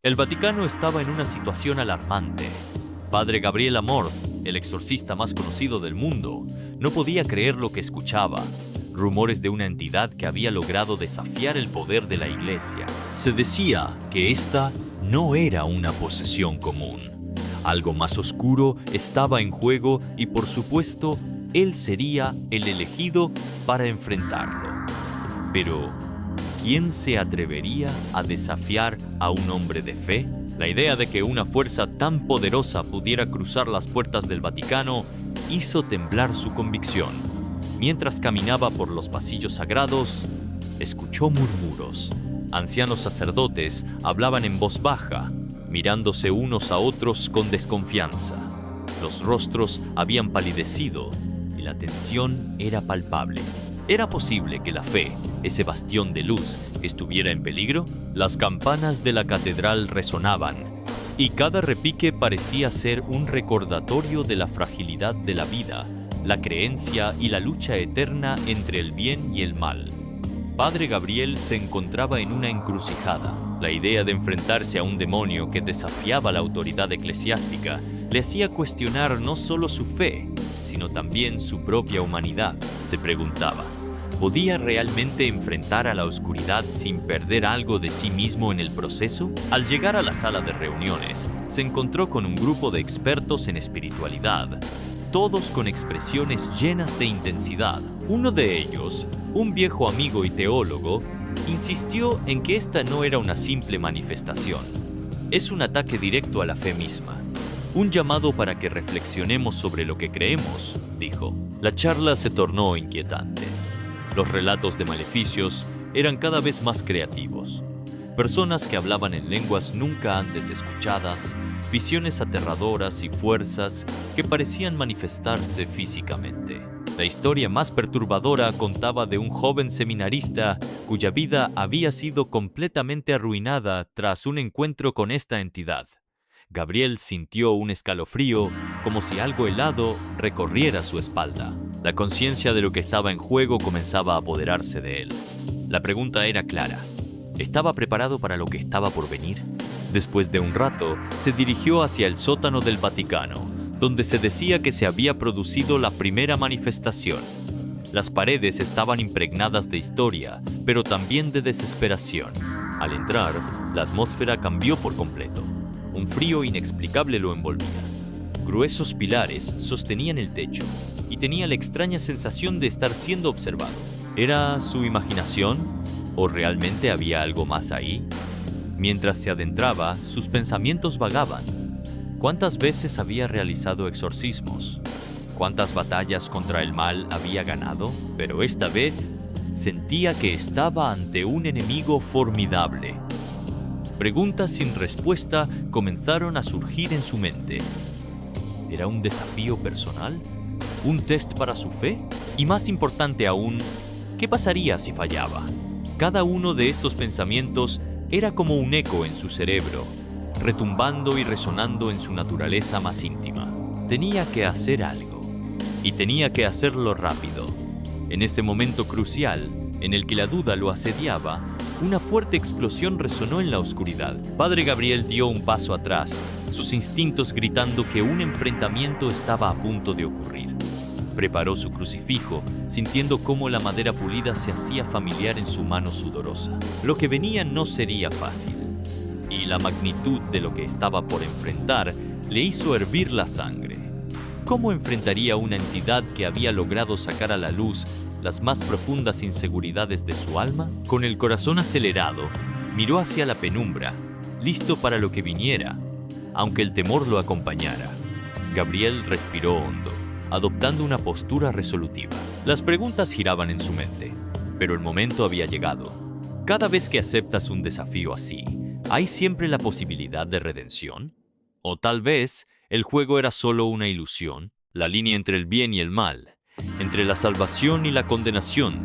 El Vaticano estaba en una situación alarmante. Padre Gabriel Amorth, el exorcista más conocido del mundo, no podía creer lo que escuchaba. Rumores de una entidad que había logrado desafiar el poder de la Iglesia. Se decía que esta no era una posesión común. Algo más oscuro estaba en juego y, por supuesto, él sería el elegido para enfrentarlo. Pero, ¿quién se atrevería a desafiar a un hombre de fe? La idea de que una fuerza tan poderosa pudiera cruzar las puertas del Vaticano hizo temblar su convicción. Mientras caminaba por los pasillos sagrados, escuchó murmuros. Ancianos sacerdotes hablaban en voz baja, mirándose unos a otros con desconfianza. Los rostros habían palidecido y la tensión era palpable. ¿Era posible que la fe, ese bastión de luz, estuviera en peligro? Las campanas de la catedral resonaban, y cada repique parecía ser un recordatorio de la fragilidad de la vida, la creencia y la lucha eterna entre el bien y el mal. Padre Gabriel se encontraba en una encrucijada. La idea de enfrentarse a un demonio que desafiaba la autoridad eclesiástica le hacía cuestionar no solo su fe, sino también su propia humanidad. Se preguntaba, ¿podía realmente enfrentar a la oscuridad sin perder algo de sí mismo en el proceso? Al llegar a la sala de reuniones, se encontró con un grupo de expertos en espiritualidad, todos con expresiones llenas de intensidad. Uno de ellos, un viejo amigo y teólogo, insistió en que esta no era una simple manifestación. Es un ataque directo a la fe misma. Un llamado para que reflexionemos sobre lo que creemos, dijo. La charla se tornó inquietante. Los relatos de maleficios eran cada vez más creativos. Personas que hablaban en lenguas nunca antes escuchadas, visiones aterradoras y fuerzas que parecían manifestarse físicamente. La historia más perturbadora contaba de un joven seminarista cuya vida había sido completamente arruinada tras un encuentro con esta entidad. Gabriel sintió un escalofrío, como si algo helado recorriera su espalda. La conciencia de lo que estaba en juego comenzaba a apoderarse de él. La pregunta era clara. ¿Estaba preparado para lo que estaba por venir? Después de un rato, se dirigió hacia el sótano del Vaticano, donde se decía que se había producido la primera manifestación. Las paredes estaban impregnadas de historia, pero también de desesperación. Al entrar, la atmósfera cambió por completo. Un frío inexplicable lo envolvía. Gruesos pilares sostenían el techo y tenía la extraña sensación de estar siendo observado. ¿Era su imaginación? ¿O realmente había algo más ahí? Mientras se adentraba, sus pensamientos vagaban. ¿Cuántas veces había realizado exorcismos? ¿Cuántas batallas contra el mal había ganado? Pero esta vez sentía que estaba ante un enemigo formidable. Preguntas sin respuesta comenzaron a surgir en su mente. ¿Era un desafío personal? ¿Un test para su fe? Y más importante aún, ¿qué pasaría si fallaba? Cada uno de estos pensamientos era como un eco en su cerebro, retumbando y resonando en su naturaleza más íntima. Tenía que hacer algo, y tenía que hacerlo rápido. En ese momento crucial, en el que la duda lo asediaba, una fuerte explosión resonó en la oscuridad. Padre Gabriel dio un paso atrás, sus instintos gritando que un enfrentamiento estaba a punto de ocurrir. Preparó su crucifijo, sintiendo cómo la madera pulida se hacía familiar en su mano sudorosa. Lo que venía no sería fácil, y la magnitud de lo que estaba por enfrentar le hizo hervir la sangre. ¿Cómo enfrentaría una entidad que había logrado sacar a la luz las más profundas inseguridades de su alma? Con el corazón acelerado, miró hacia la penumbra, listo para lo que viniera, aunque el temor lo acompañara. Gabriel respiró hondo, adoptando una postura resolutiva. Las preguntas giraban en su mente, pero el momento había llegado. Cada vez que aceptas un desafío así, ¿hay siempre la posibilidad de redención? O tal vez el juego era solo una ilusión. La línea entre el bien y el mal, entre la salvación y la condenación,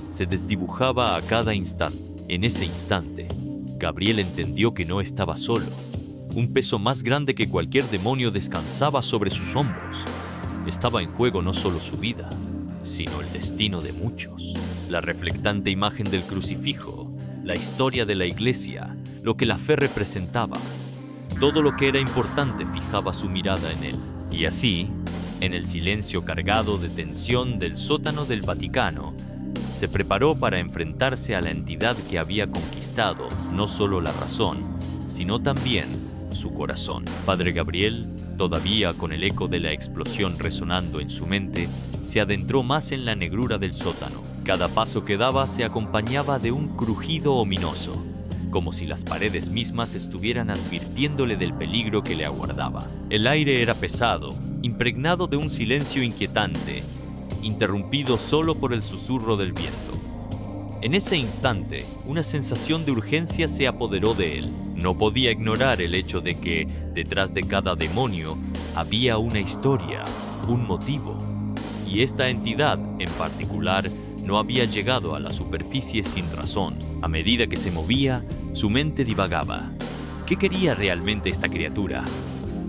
se desdibujaba a cada instante. En ese instante, Gabriel entendió que no estaba solo. Un peso más grande que cualquier demonio descansaba sobre sus hombros. Estaba en juego no solo su vida, sino el destino de muchos. La reflectante imagen del crucifijo, la historia de la Iglesia, lo que la fe representaba. Todo lo que era importante fijaba su mirada en él. Y así, en el silencio cargado de tensión del sótano del Vaticano, se preparó para enfrentarse a la entidad que había conquistado no solo la razón, sino también su corazón. Padre Gabriel, todavía con el eco de la explosión resonando en su mente, se adentró más en la negrura del sótano. Cada paso que daba se acompañaba de un crujido ominoso, como si las paredes mismas estuvieran advirtiéndole del peligro que le aguardaba. El aire era pesado, impregnado de un silencio inquietante, interrumpido solo por el susurro del viento. En ese instante, una sensación de urgencia se apoderó de él. No podía ignorar el hecho de que, detrás de cada demonio, había una historia, un motivo. Y esta entidad, en particular, no había llegado a la superficie sin razón. A medida que se movía, su mente divagaba. ¿Qué quería realmente esta criatura?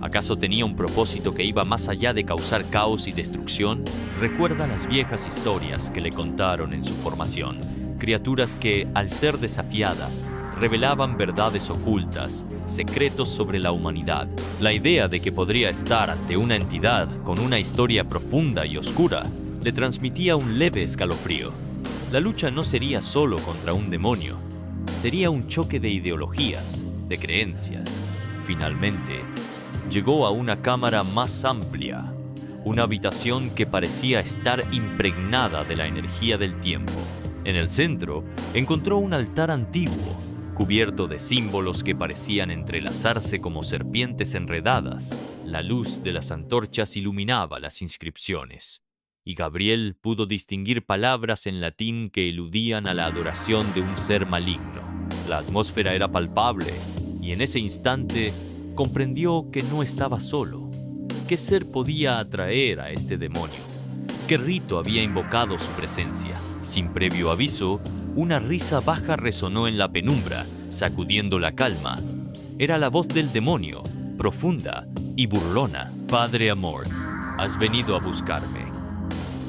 ¿Acaso tenía un propósito que iba más allá de causar caos y destrucción? Recuerda las viejas historias que le contaron en su formación. Criaturas que, al ser desafiadas, revelaban verdades ocultas, secretos sobre la humanidad. La idea de que podría estar ante una entidad con una historia profunda y oscura le transmitía un leve escalofrío. La lucha no sería solo contra un demonio, sería un choque de ideologías, de creencias. Finalmente, llegó a una cámara más amplia, una habitación que parecía estar impregnada de la energía del tiempo. En el centro, encontró un altar antiguo, cubierto de símbolos que parecían entrelazarse como serpientes enredadas. La luz de las antorchas iluminaba las inscripciones, y Gabriel pudo distinguir palabras en latín que eludían a la adoración de un ser maligno. La atmósfera era palpable, y en ese instante comprendió que no estaba solo. ¿Qué ser podía atraer a este demonio? ¿Qué rito había invocado su presencia? Sin previo aviso, una risa baja resonó en la penumbra, sacudiendo la calma. Era la voz del demonio, profunda y burlona. Padre Amorth, has venido a buscarme.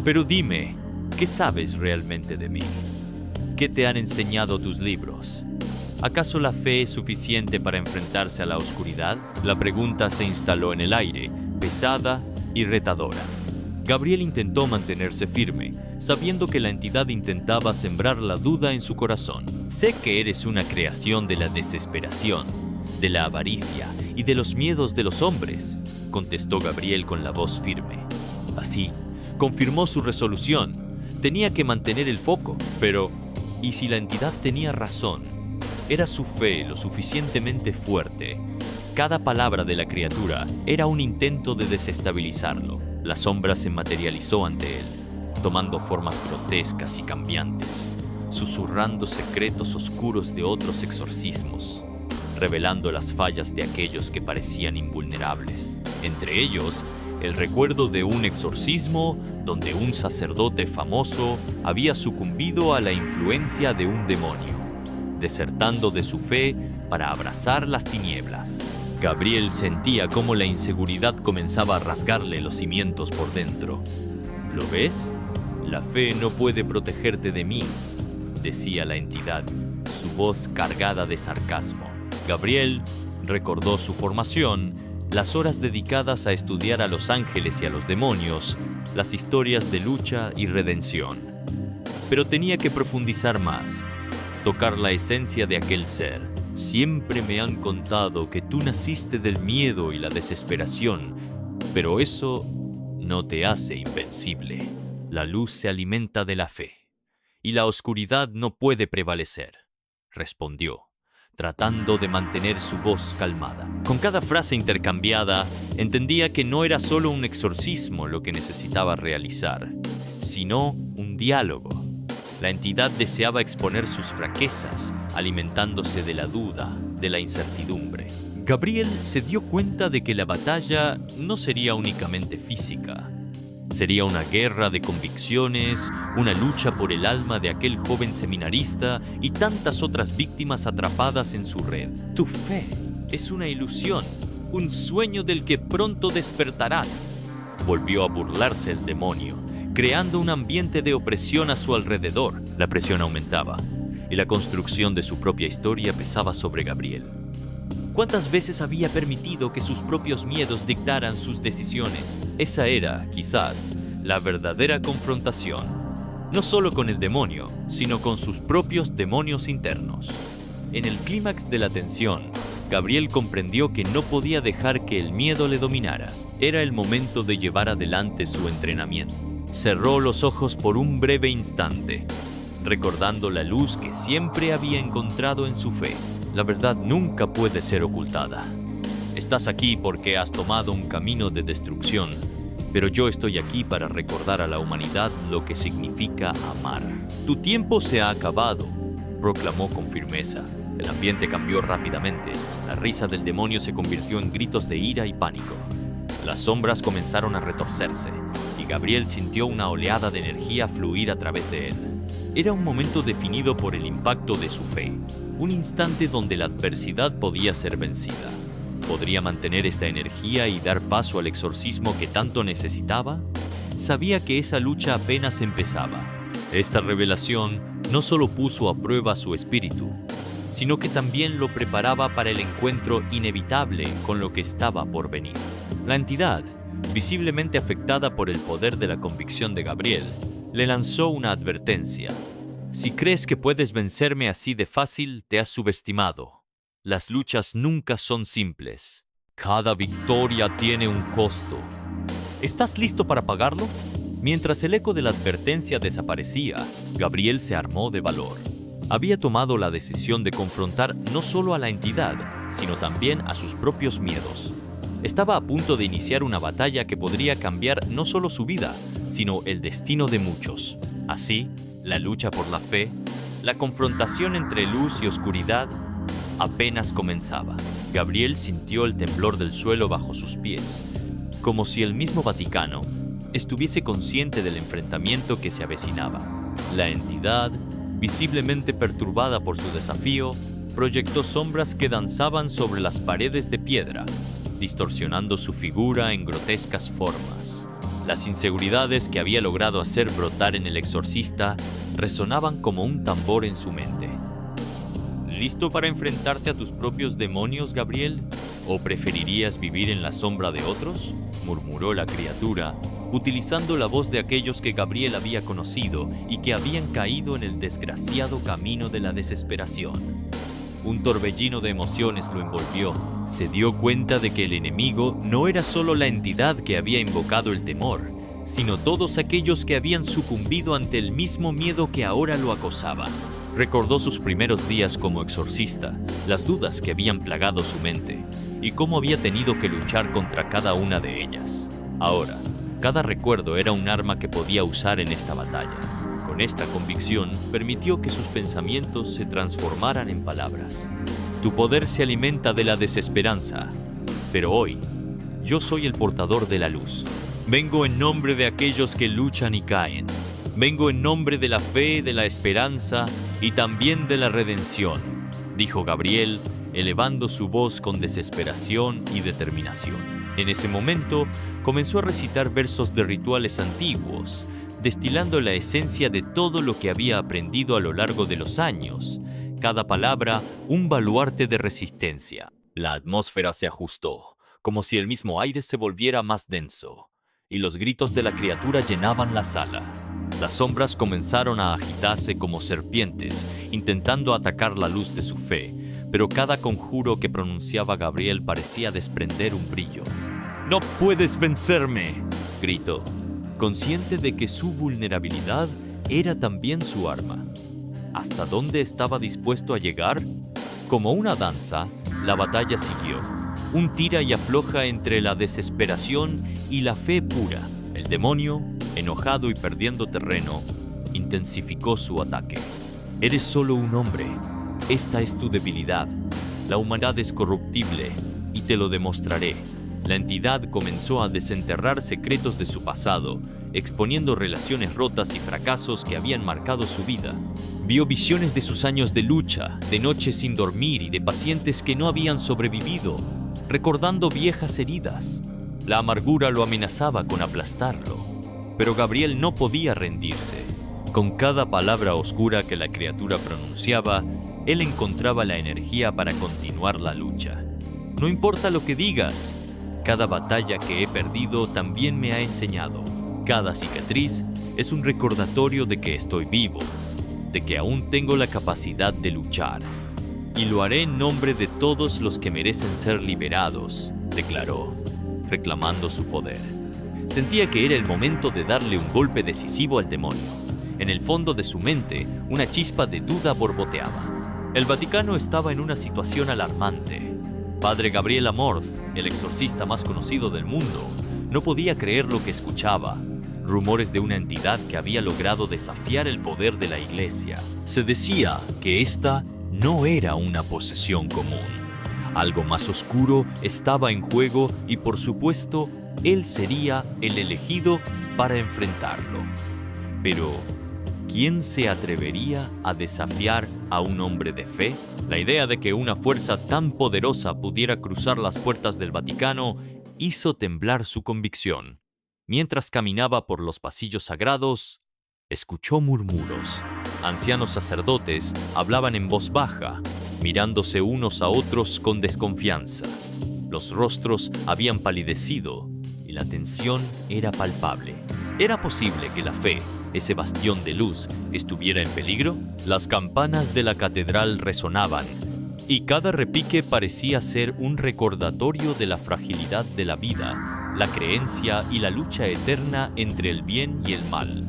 Pero dime, ¿qué sabes realmente de mí? ¿Qué te han enseñado tus libros? ¿Acaso la fe es suficiente para enfrentarse a la oscuridad? La pregunta se instaló en el aire, pesada y retadora. Gabriel intentó mantenerse firme, sabiendo que la entidad intentaba sembrar la duda en su corazón. Sé que eres una creación de la desesperación, de la avaricia y de los miedos de los hombres, contestó Gabriel con la voz firme. Así, confirmó su resolución. Tenía que mantener el foco, pero ¿y si la entidad tenía razón? Era su fe lo suficientemente fuerte. Cada palabra de la criatura era un intento de desestabilizarlo. La sombra se materializó ante él, tomando formas grotescas y cambiantes, susurrando secretos oscuros de otros exorcismos, revelando las fallas de aquellos que parecían invulnerables. Entre ellos, el recuerdo de un exorcismo donde un sacerdote famoso había sucumbido a la influencia de un demonio, desertando de su fe para abrazar las tinieblas. Gabriel sentía cómo la inseguridad comenzaba a rasgarle los cimientos por dentro. ¿Lo ves? La fe no puede protegerte de mí, decía la entidad, su voz cargada de sarcasmo. Gabriel recordó su formación, las horas dedicadas a estudiar a los ángeles y a los demonios, las historias de lucha y redención. Pero tenía que profundizar más, tocar la esencia de aquel ser. Siempre me han contado que tú naciste del miedo y la desesperación, pero eso no te hace invencible. La luz se alimenta de la fe, y la oscuridad no puede prevalecer, respondió, tratando de mantener su voz calmada. Con cada frase intercambiada, entendía que no era solo un exorcismo lo que necesitaba realizar, sino un diálogo. La entidad deseaba exponer sus fraquezas, alimentándose de la duda, de la incertidumbre. Gabriel se dio cuenta de que la batalla no sería únicamente física. Sería una guerra de convicciones, una lucha por el alma de aquel joven seminarista y tantas otras víctimas atrapadas en su red. Tu fe es una ilusión, un sueño del que pronto despertarás. Volvió a burlarse el demonio, creando un ambiente de opresión a su alrededor. La presión aumentaba. y la construcción de su propia historia pesaba sobre Gabriel. ¿Cuántas veces había permitido que sus propios miedos dictaran sus decisiones? Esa era, quizás, la verdadera confrontación, no solo con el demonio, sino con sus propios demonios internos. En el clímax de la tensión, Gabriel comprendió que no podía dejar que el miedo le dominara. Era el momento de llevar adelante su entrenamiento. Cerró los ojos por un breve instante, recordando la luz que siempre había encontrado en su fe. La verdad nunca puede ser ocultada. Estás aquí porque has tomado un camino de destrucción, pero yo estoy aquí para recordar a la humanidad lo que significa amar. Tu tiempo se ha acabado, proclamó con firmeza. El ambiente cambió rápidamente. La risa del demonio se convirtió en gritos de ira y pánico. Las sombras comenzaron a retorcerse, y Gabriel sintió una oleada de energía fluir a través de él. Era un momento definido por el impacto de su fe, un instante donde la adversidad podía ser vencida. ¿Podría mantener esta energía y dar paso al exorcismo que tanto necesitaba? Sabía que esa lucha apenas empezaba. Esta revelación no solo puso a prueba su espíritu, sino que también lo preparaba para el encuentro inevitable con lo que estaba por venir. La entidad, visiblemente afectada por el poder de la convicción de Gabriel, le lanzó una advertencia. Si crees que puedes vencerme así de fácil, te has subestimado. Las luchas nunca son simples. Cada victoria tiene un costo. ¿Estás listo para pagarlo? Mientras el eco de la advertencia desaparecía, Gabriel se armó de valor. Había tomado la decisión de confrontar no solo a la entidad, sino también a sus propios miedos. Estaba a punto de iniciar una batalla que podría cambiar no solo su vida, sino el destino de muchos. Así, la lucha por la fe, la confrontación entre luz y oscuridad, apenas comenzaba. Gabriel sintió el temblor del suelo bajo sus pies, como si el mismo Vaticano estuviese consciente del enfrentamiento que se avecinaba. La entidad, visiblemente perturbada por su desafío, proyectó sombras que danzaban sobre las paredes de piedra, distorsionando su figura en grotescas formas. Las inseguridades que había logrado hacer brotar en el exorcista resonaban como un tambor en su mente. ¿Listo para enfrentarte a tus propios demonios, Gabriel? ¿O preferirías vivir en la sombra de otros?, murmuró la criatura, utilizando la voz de aquellos que Gabriel había conocido y que habían caído en el desgraciado camino de la desesperación. Un torbellino de emociones lo envolvió. Se dio cuenta de que el enemigo no era solo la entidad que había invocado el temor, sino todos aquellos que habían sucumbido ante el mismo miedo que ahora lo acosaba. Recordó sus primeros días como exorcista, las dudas que habían plagado su mente, y cómo había tenido que luchar contra cada una de ellas. Ahora, cada recuerdo era un arma que podía usar en esta batalla. Con esta convicción, permitió que sus pensamientos se transformaran en palabras. Tu poder se alimenta de la desesperanza, pero hoy, yo soy el portador de la luz. Vengo en nombre de aquellos que luchan y caen. Vengo en nombre de la fe, de la esperanza y también de la redención, dijo Gabriel, elevando su voz con desesperación y determinación. En ese momento, comenzó a recitar versos de rituales antiguos, destilando la esencia de todo lo que había aprendido a lo largo de los años, cada palabra un baluarte de resistencia. La atmósfera se ajustó, como si el mismo aire se volviera más denso, y los gritos de la criatura llenaban la sala. Las sombras comenzaron a agitarse como serpientes, intentando atacar la luz de su fe, pero cada conjuro que pronunciaba Gabriel parecía desprender un brillo. «¡No puedes vencerme!», gritó, consciente de que su vulnerabilidad era también su arma. ¿Hasta dónde estaba dispuesto a llegar? Como una danza, la batalla siguió, un tira y afloja entre la desesperación y la fe pura. El demonio, enojado y perdiendo terreno, intensificó su ataque. Eres solo un hombre. Esta es tu debilidad. La humanidad es corruptible y te lo demostraré. La entidad comenzó a desenterrar secretos de su pasado, exponiendo relaciones rotas y fracasos que habían marcado su vida. Vio visiones de sus años de lucha, de noches sin dormir y de pacientes que no habían sobrevivido, recordando viejas heridas. La amargura lo amenazaba con aplastarlo, pero Gabriel no podía rendirse. Con cada palabra oscura que la criatura pronunciaba, él encontraba la energía para continuar la lucha. No importa lo que digas, cada batalla que he perdido también me ha enseñado. Cada cicatriz es un recordatorio de que estoy vivo, de que aún tengo la capacidad de luchar. Y lo haré en nombre de todos los que merecen ser liberados, declaró, reclamando su poder. Sentía que era el momento de darle un golpe decisivo al demonio. En el fondo de su mente, una chispa de duda borboteaba. El Vaticano estaba en una situación alarmante. Padre Gabriel Amorth, el exorcista más conocido del mundo, no podía creer lo que escuchaba. Rumores de una entidad que había logrado desafiar el poder de la Iglesia. Se decía que esta no era una posesión común. Algo más oscuro estaba en juego y, por supuesto, él sería el elegido para enfrentarlo. Pero ¿quién se atrevería a desafiar a un hombre de fe? La idea de que una fuerza tan poderosa pudiera cruzar las puertas del Vaticano hizo temblar su convicción. Mientras caminaba por los pasillos sagrados, escuchó murmuros. Ancianos sacerdotes hablaban en voz baja, mirándose unos a otros con desconfianza. Los rostros habían palidecido y la tensión era palpable. ¿Era posible que la fe, ese bastión de luz, estuviera en peligro? Las campanas de la catedral resonaban, y cada repique parecía ser un recordatorio de la fragilidad de la vida, la creencia y la lucha eterna entre el bien y el mal.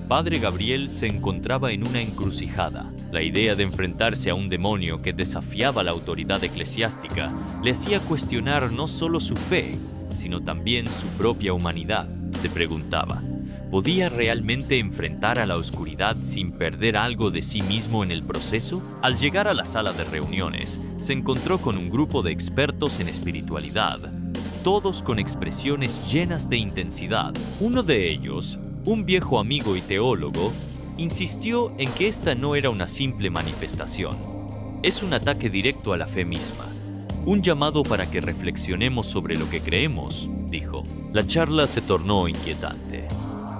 Padre Gabriel se encontraba en una encrucijada. La idea de enfrentarse a un demonio que desafiaba la autoridad eclesiástica le hacía cuestionar no solo su fe, sino también su propia humanidad. Se preguntaba, ¿podía realmente enfrentar a la oscuridad sin perder algo de sí mismo en el proceso? Al llegar a la sala de reuniones, se encontró con un grupo de expertos en espiritualidad, todos con expresiones llenas de intensidad. Uno de ellos, un viejo amigo y teólogo, insistió en que esta no era una simple manifestación. Es un ataque directo a la fe misma. Un llamado para que reflexionemos sobre lo que creemos, dijo. La charla se tornó inquietante.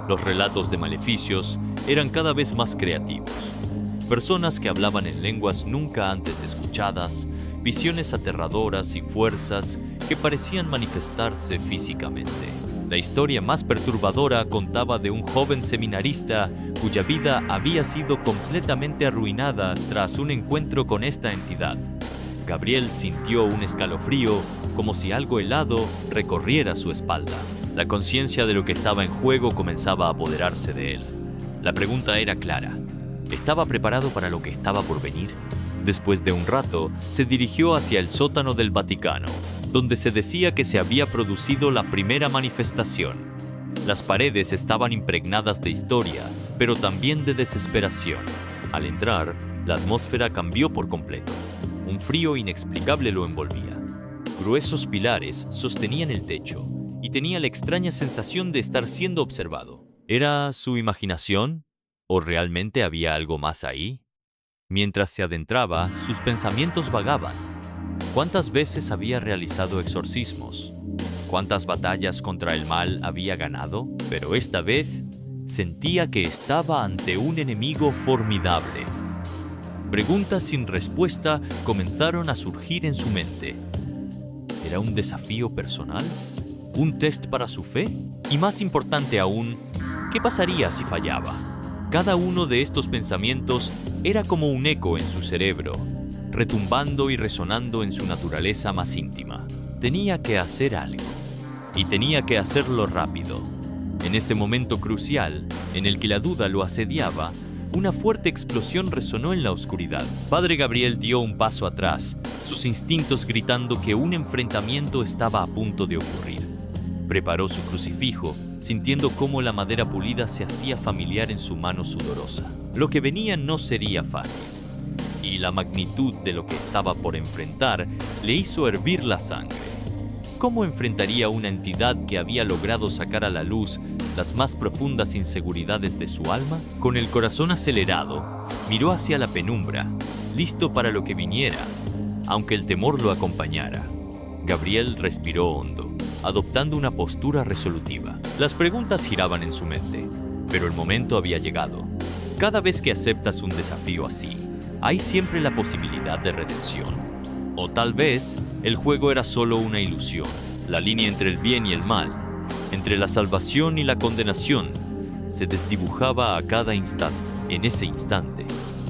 Los relatos de maleficios eran cada vez más creativos. Personas que hablaban en lenguas nunca antes escuchadas, visiones aterradoras y fuerzas que parecían manifestarse físicamente. La historia más perturbadora contaba de un joven seminarista cuya vida había sido completamente arruinada tras un encuentro con esta entidad. Gabriel sintió un escalofrío, como si algo helado recorriera su espalda. La conciencia de lo que estaba en juego comenzaba a apoderarse de él. La pregunta era clara. ¿Estaba preparado para lo que estaba por venir? Después de un rato, se dirigió hacia el sótano del Vaticano, donde se decía que se había producido la primera manifestación. Las paredes estaban impregnadas de historia, pero también de desesperación. Al entrar, la atmósfera cambió por completo. Un frío inexplicable lo envolvía. Gruesos pilares sostenían el techo y tenía la extraña sensación de estar siendo observado. ¿Era su imaginación? ¿O realmente había algo más ahí? Mientras se adentraba, sus pensamientos vagaban. ¿Cuántas veces había realizado exorcismos? ¿Cuántas batallas contra el mal había ganado? Pero esta vez sentía que estaba ante un enemigo formidable. Preguntas sin respuesta comenzaron a surgir en su mente. ¿Era un desafío personal? ¿Un test para su fe? Y más importante aún, ¿qué pasaría si fallaba? Cada uno de estos pensamientos era como un eco en su cerebro, retumbando y resonando en su naturaleza más íntima. Tenía que hacer algo, y tenía que hacerlo rápido. En ese momento crucial, en el que la duda lo asediaba, una fuerte explosión resonó en la oscuridad. Padre Gabriel dio un paso atrás, sus instintos gritando que un enfrentamiento estaba a punto de ocurrir. Preparó su crucifijo, sintiendo cómo la madera pulida se hacía familiar en su mano sudorosa. Lo que venía no sería fácil, y la magnitud de lo que estaba por enfrentar le hizo hervir la sangre. ¿Cómo enfrentaría una entidad que había logrado sacar a la luz las más profundas inseguridades de su alma? Con el corazón acelerado, miró hacia la penumbra, listo para lo que viniera, aunque el temor lo acompañara. Gabriel respiró hondo, adoptando una postura resolutiva. Las preguntas giraban en su mente, pero el momento había llegado. Cada vez que aceptas un desafío así, hay siempre la posibilidad de redención. O tal vez el juego era solo una ilusión. La línea entre el bien y el mal, entre la salvación y la condenación, se desdibujaba a cada instante. En ese instante,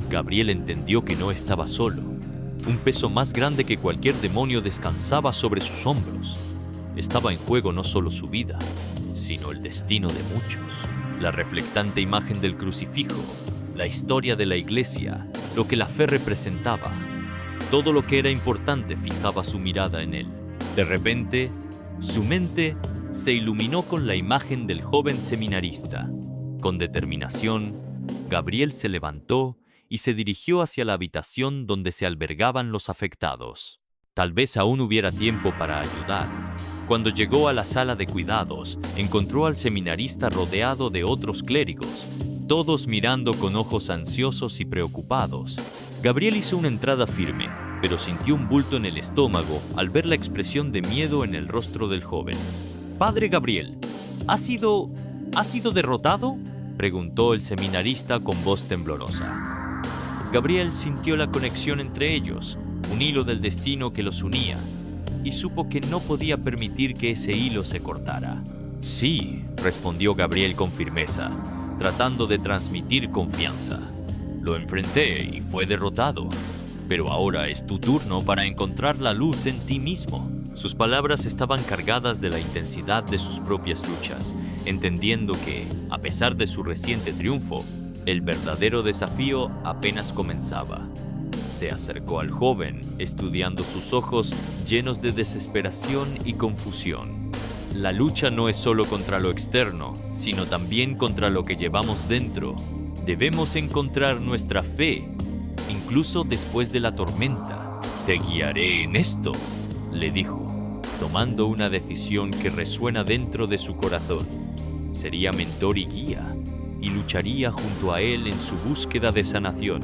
Gabriel entendió que no estaba solo. Un peso más grande que cualquier demonio descansaba sobre sus hombros. Estaba en juego no solo su vida, sino el destino de muchos. La reflectante imagen del crucifijo, la historia de la iglesia, lo que la fe representaba. Todo lo que era importante fijaba su mirada en él. De repente, su mente se iluminó con la imagen del joven seminarista. Con determinación, Gabriel se levantó y se dirigió hacia la habitación donde se albergaban los afectados. Tal vez aún hubiera tiempo para ayudar. Cuando llegó a la sala de cuidados, encontró al seminarista rodeado de otros clérigos, todos mirando con ojos ansiosos y preocupados. Gabriel hizo una entrada firme, pero sintió un bulto en el estómago al ver la expresión de miedo en el rostro del joven. «Padre Gabriel, ¿ha sido derrotado?», preguntó el seminarista con voz temblorosa. Gabriel sintió la conexión entre ellos, un hilo del destino que los unía, y supo que no podía permitir que ese hilo se cortara. «Sí», respondió Gabriel con firmeza, tratando de transmitir confianza. «Lo enfrenté y fue derrotado, pero ahora es tu turno para encontrar la luz en ti mismo». Sus palabras estaban cargadas de la intensidad de sus propias luchas, entendiendo que, a pesar de su reciente triunfo, el verdadero desafío apenas comenzaba. Se acercó al joven, estudiando sus ojos llenos de desesperación y confusión. La lucha no es solo contra lo externo, sino también contra lo que llevamos dentro. Debemos encontrar nuestra fe, incluso después de la tormenta. «Te guiaré en esto», le dijo, tomando una decisión que resuena dentro de su corazón. Sería mentor y guía, y lucharía junto a él en su búsqueda de sanación.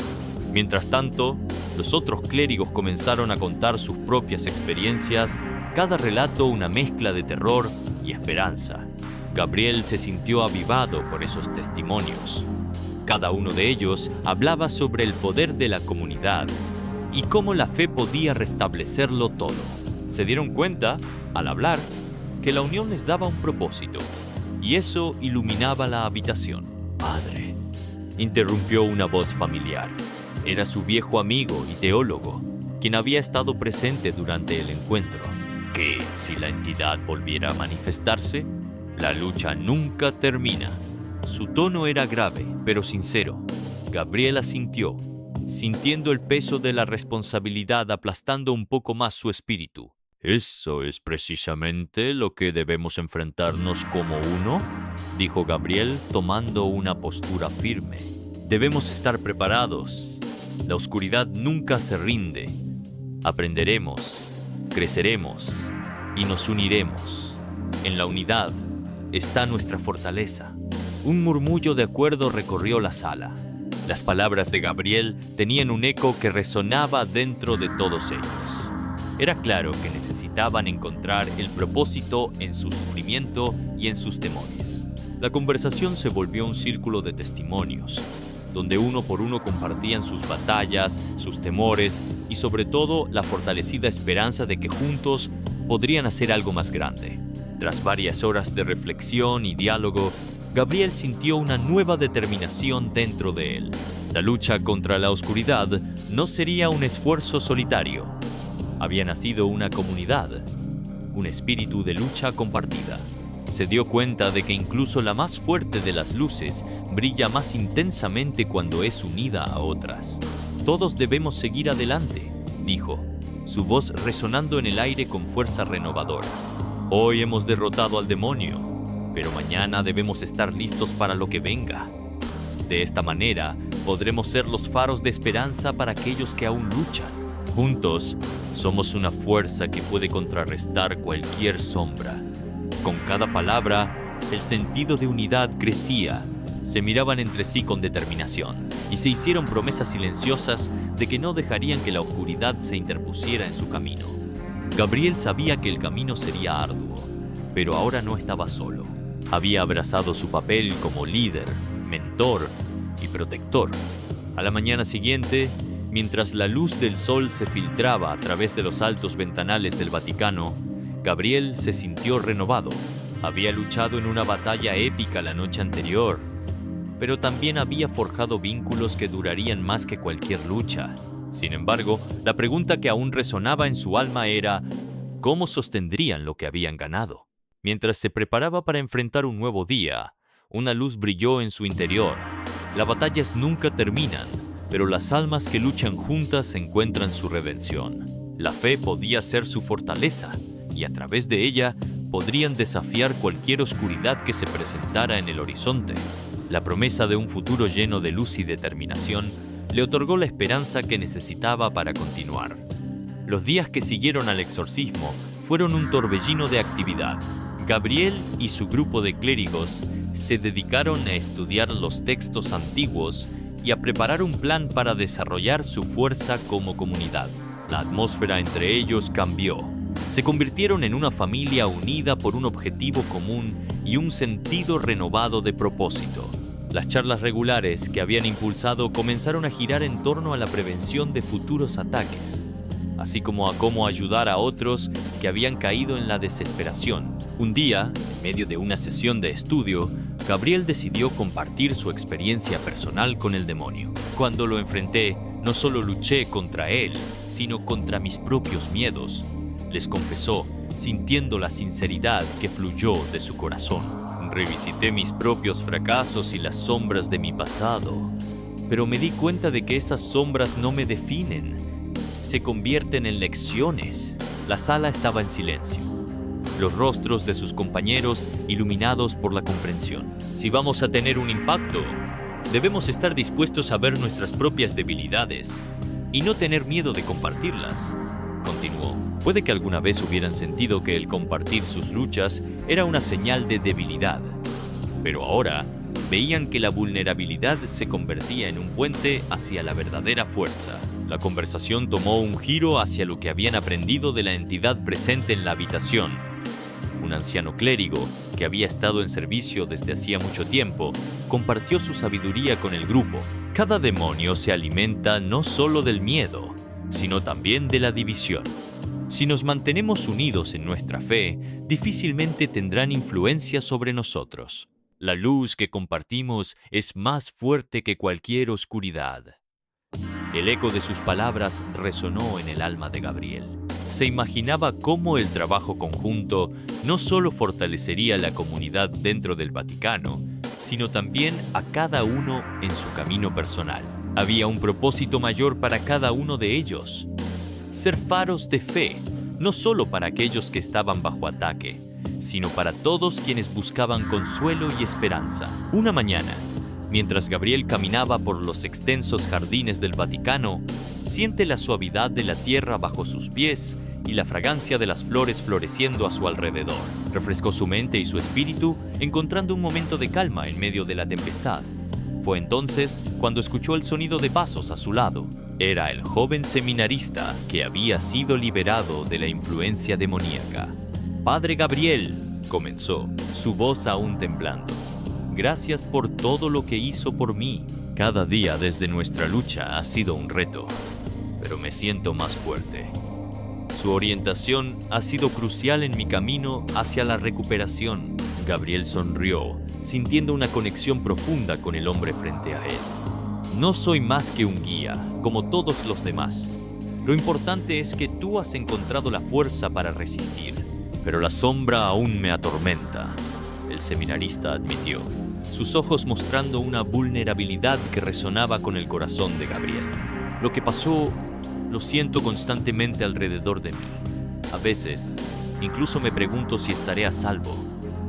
Mientras tanto, los otros clérigos comenzaron a contar sus propias experiencias, cada relato una mezcla de terror y esperanza. Gabriel se sintió avivado por esos testimonios. Cada uno de ellos hablaba sobre el poder de la comunidad y cómo la fe podía restablecerlo todo. Se dieron cuenta, al hablar, que la unión les daba un propósito, y eso iluminaba la habitación. «Padre», interrumpió una voz familiar. Era su viejo amigo y teólogo, quien había estado presente durante el encuentro. ¿Que si la entidad volviera a manifestarse? La lucha nunca termina. Su tono era grave, pero sincero. Gabriel asintió, sintiendo el peso de la responsabilidad aplastando un poco más su espíritu. «Eso es precisamente lo que debemos enfrentarnos como uno», dijo Gabriel, tomando una postura firme. «Debemos estar preparados. La oscuridad nunca se rinde. Aprenderemos, creceremos y nos uniremos. En la unidad está nuestra fortaleza». Un murmullo de acuerdo recorrió la sala. Las palabras de Gabriel tenían un eco que resonaba dentro de todos ellos. Era claro que necesitaban encontrar el propósito en su sufrimiento y en sus temores. La conversación se volvió un círculo de testimonios, donde uno por uno compartían sus batallas, sus temores y sobre todo la fortalecida esperanza de que juntos podrían hacer algo más grande. Tras varias horas de reflexión y diálogo, Gabriel sintió una nueva determinación dentro de él. La lucha contra la oscuridad no sería un esfuerzo solitario. Había nacido una comunidad, un espíritu de lucha compartida. Se dio cuenta de que incluso la más fuerte de las luces brilla más intensamente cuando es unida a otras. «Todos debemos seguir adelante», dijo, su voz resonando en el aire con fuerza renovadora. «Hoy hemos derrotado al demonio, pero mañana debemos estar listos para lo que venga. De esta manera, podremos ser los faros de esperanza para aquellos que aún luchan. Juntos, somos una fuerza que puede contrarrestar cualquier sombra». Con cada palabra, el sentido de unidad crecía. Se miraban entre sí con determinación y se hicieron promesas silenciosas de que no dejarían que la oscuridad se interpusiera en su camino. Gabriel sabía que el camino sería arduo, pero ahora no estaba solo. Había abrazado su papel como líder, mentor y protector. A la mañana siguiente, mientras la luz del sol se filtraba a través de los altos ventanales del Vaticano, Gabriel se sintió renovado. Había luchado en una batalla épica la noche anterior, pero también había forjado vínculos que durarían más que cualquier lucha. Sin embargo, la pregunta que aún resonaba en su alma era: ¿cómo sostendrían lo que habían ganado? Mientras se preparaba para enfrentar un nuevo día, una luz brilló en su interior. Las batallas nunca terminan, pero las almas que luchan juntas encuentran su redención. La fe podía ser su fortaleza, y a través de ella podrían desafiar cualquier oscuridad que se presentara en el horizonte. La promesa de un futuro lleno de luz y determinación le otorgó la esperanza que necesitaba para continuar. Los días que siguieron al exorcismo fueron un torbellino de actividad. Gabriel y su grupo de clérigos se dedicaron a estudiar los textos antiguos y a preparar un plan para desarrollar su fuerza como comunidad. La atmósfera entre ellos cambió. Se convirtieron en una familia unida por un objetivo común y un sentido renovado de propósito. Las charlas regulares que habían impulsado comenzaron a girar en torno a la prevención de futuros ataques, así como a cómo ayudar a otros que habían caído en la desesperación. Un día, en medio de una sesión de estudio, Gabriel decidió compartir su experiencia personal con el demonio. Cuando lo enfrenté, no solo luché contra él, sino contra mis propios miedos, les confesó, sintiendo la sinceridad que fluyó de su corazón. Revisité mis propios fracasos y las sombras de mi pasado, pero me di cuenta de que esas sombras no me definen, se convierten en lecciones. La sala estaba en silencio, los rostros de sus compañeros iluminados por la comprensión. Si vamos a tener un impacto, debemos estar dispuestos a ver nuestras propias debilidades y no tener miedo de compartirlas, continuó. Puede que alguna vez hubieran sentido que el compartir sus luchas era una señal de debilidad, pero ahora veían que la vulnerabilidad se convertía en un puente hacia la verdadera fuerza. La conversación tomó un giro hacia lo que habían aprendido de la entidad presente en la habitación. Un anciano clérigo, que había estado en servicio desde hacía mucho tiempo, compartió su sabiduría con el grupo. Cada demonio se alimenta no solo del miedo, sino también de la división. Si nos mantenemos unidos en nuestra fe, difícilmente tendrán influencia sobre nosotros. La luz que compartimos es más fuerte que cualquier oscuridad. El eco de sus palabras resonó en el alma de Gabriel. Se imaginaba cómo el trabajo conjunto no solo fortalecería la comunidad dentro del Vaticano, sino también a cada uno en su camino personal. Había un propósito mayor para cada uno de ellos: ser faros de fe, no solo para aquellos que estaban bajo ataque, sino para todos quienes buscaban consuelo y esperanza. Una mañana, mientras Gabriel caminaba por los extensos jardines del Vaticano, siente la suavidad de la tierra bajo sus pies y la fragancia de las flores floreciendo a su alrededor. Refrescó su mente y su espíritu, encontrando un momento de calma en medio de la tempestad. Fue entonces cuando escuchó el sonido de pasos a su lado. Era el joven seminarista que había sido liberado de la influencia demoníaca. «Padre Gabriel», comenzó, su voz aún temblando. «Gracias por todo lo que hizo por mí. Cada día desde nuestra lucha ha sido un reto, pero me siento más fuerte. Su orientación ha sido crucial en mi camino hacia la recuperación». Gabriel sonrió, sintiendo una conexión profunda con el hombre frente a él. «No soy más que un guía, como todos los demás. Lo importante es que tú has encontrado la fuerza para resistir. Pero la sombra aún me atormenta», el seminarista admitió, sus ojos mostrando una vulnerabilidad que resonaba con el corazón de Gabriel. «Lo que pasó, lo siento constantemente alrededor de mí. A veces, incluso me pregunto si estaré a salvo».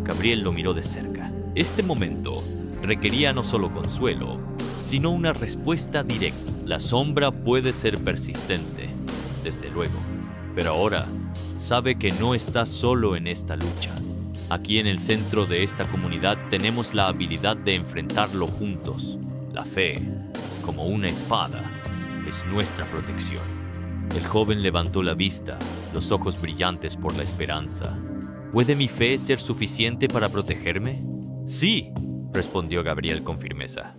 Gabriel lo miró de cerca. Este momento requería no solo consuelo, sino una respuesta directa. La sombra puede ser persistente, desde luego, pero ahora sabe que no está solo en esta lucha. Aquí en el centro de esta comunidad tenemos la habilidad de enfrentarlo juntos. La fe, como una espada, es nuestra protección. El joven levantó la vista, los ojos brillantes por la esperanza. ¿Puede mi fe ser suficiente para protegerme? Sí, respondió Gabriel con firmeza.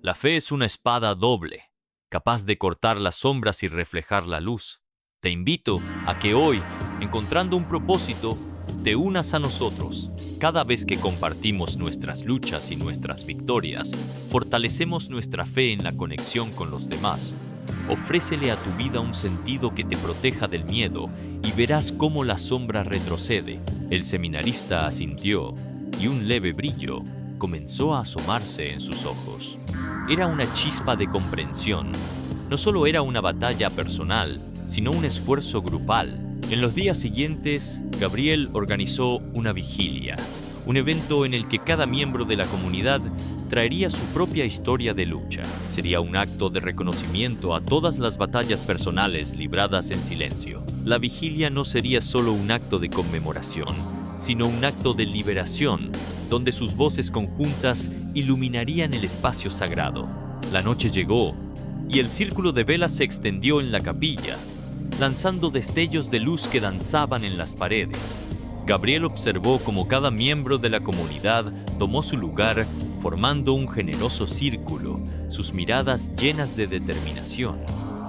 La fe es una espada doble, capaz de cortar las sombras y reflejar la luz. Te invito a que hoy, encontrando un propósito, te unas a nosotros. Cada vez que compartimos nuestras luchas y nuestras victorias, fortalecemos nuestra fe en la conexión con los demás. Ofrécele a tu vida un sentido que te proteja del miedo y verás cómo la sombra retrocede. El seminarista asintió y un leve brillo comenzó a asomarse en sus ojos. Era una chispa de comprensión. No solo era una batalla personal, sino un esfuerzo grupal. En los días siguientes, Gabriel organizó una vigilia, un evento en el que cada miembro de la comunidad traería su propia historia de lucha. Sería un acto de reconocimiento a todas las batallas personales libradas en silencio. La vigilia no sería solo un acto de conmemoración, sino un acto de liberación, donde sus voces conjuntas iluminarían el espacio sagrado. La noche llegó, y el círculo de velas se extendió en la capilla, lanzando destellos de luz que danzaban en las paredes. Gabriel observó cómo cada miembro de la comunidad tomó su lugar, formando un generoso círculo, sus miradas llenas de determinación.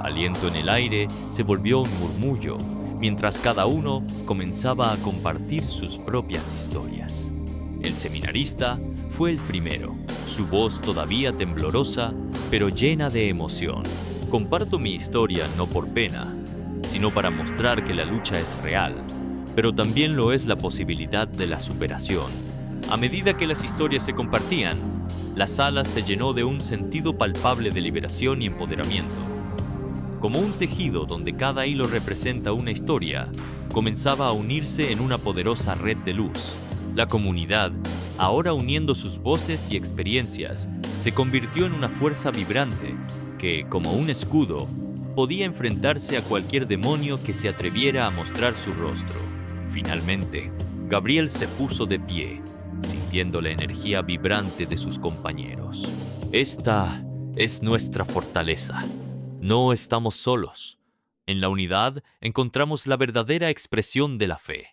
Aliento en el aire se volvió un murmullo, mientras cada uno comenzaba a compartir sus propias historias. El seminarista fue el primero, su voz todavía temblorosa, pero llena de emoción. Comparto mi historia no por pena, sino para mostrar que la lucha es real, pero también lo es la posibilidad de la superación. A medida que las historias se compartían, la sala se llenó de un sentido palpable de liberación y empoderamiento. Como un tejido donde cada hilo representa una historia, comenzaba a unirse en una poderosa red de luz. La comunidad, ahora uniendo sus voces y experiencias, se convirtió en una fuerza vibrante que, como un escudo, podía enfrentarse a cualquier demonio que se atreviera a mostrar su rostro. Finalmente, Gabriel se puso de pie, sintiendo la energía vibrante de sus compañeros. Esta es nuestra fortaleza. No estamos solos. En la unidad encontramos la verdadera expresión de la fe.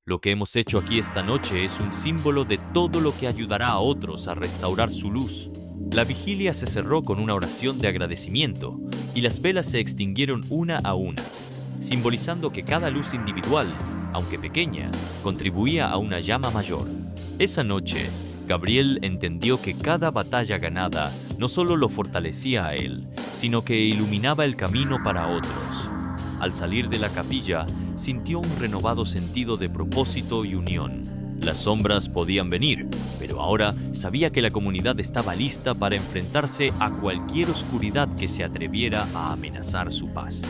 Lo que hemos hecho aquí esta noche es un símbolo de todo lo que ayudará a otros a restaurar su luz. La vigilia se cerró con una oración de agradecimiento y las velas se extinguieron una a una, simbolizando que cada luz individual, aunque pequeña, contribuía a una llama mayor. Esa noche, Gabriel entendió que cada batalla ganada no solo lo fortalecía a él, sino que iluminaba el camino para otros. Al salir de la capilla, sintió un renovado sentido de propósito y unión. Las sombras podían venir, pero ahora sabía que la comunidad estaba lista para enfrentarse a cualquier oscuridad que se atreviera a amenazar su paz.